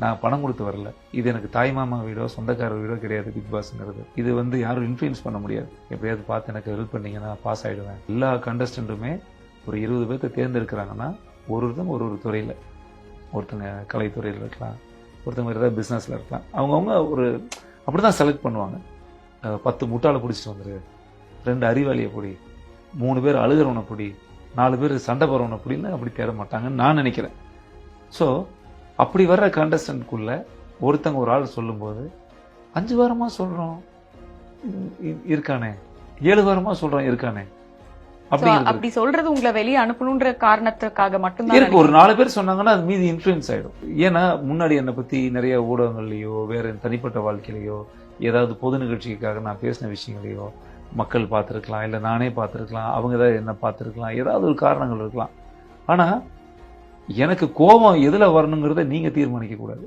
நான் பணம் கொடுத்து வரல. இது எனக்கு தாய் மாமா வீடோ சொந்தக்கார வீடோ கிடையாது. பிக் பாஸ்ங்கிறது இது வந்து யாரும் இன்ஃப்ளூயன்ஸ் பண்ண முடியாது. எப்படியாவது பார்த்து எனக்கு ஹெல்ப் பண்ணீங்கன்னா பாஸ் ஆகிடுவேன். எல்லா கண்டஸ்டன்ட்டுமே ஒரு 20 பேர்த்த தேர்ந்தெடுக்கிறாங்கன்னா ஒருத்தங்க ஒரு துறையில், ஒருத்தங்க கலைத்துறையில் இருக்கலாம், ஒருத்தங்க வேறு ஏதாவது பிஸ்னஸில் இருக்கலாம். அவங்கவுங்க ஒரு அப்படி தான் செலக்ட் பண்ணுவாங்க. 10 முட்டாளை பிடிச்சிட்டு வந்துரு, 2 அறிவாளியை பிடி, 3 பேர் அழுகிறவனை பிடி, 4 பேர் சண்டை போகிறவனை பிடின்னு அப்படி தேட மாட்டாங்கன்னு நான் நினைக்கிறேன். ஸோ அப்படி வர்ற கண்டஸ்டன்ட்குள்ள ஒருத்தங்க ஒரு ஆள் சொல்லும்போது 5 வாரமா சொல்றோம் இருக்கானே, 7 வாரமா சொல்றோம் இருக்கானே, அப்படி சொல்றது உங்களை வெளியே அனுப்பணுன்ற காரணத்துக்காக மட்டும்தான் இருக்கு. ஒரு 4 பேர் சொன்னாங்கன்னா அது மீதி இன்ஃப்ளூயன்ஸ் ஆயிடும். ஏன்னா முன்னாடி என்னை பத்தி நிறைய ஊடகங்கள்லயோ வேற தனிப்பட்ட வாழ்க்கையிலையோ ஏதாவது பொது நிகழ்ச்சிக்காக நான் பேசின விஷயங்களையோ மக்கள் பார்த்துருக்கலாம், இல்லை நானே பார்த்துருக்கலாம், அவங்க ஏதாவது என்ன பார்த்துருக்கலாம், ஏதாவது ஒரு காரணங்கள் இருக்கலாம். ஆனா எனக்கு கோபம் எதுல வரணுங்கிறத நீங்க தீர்மானிக்க கூடாது.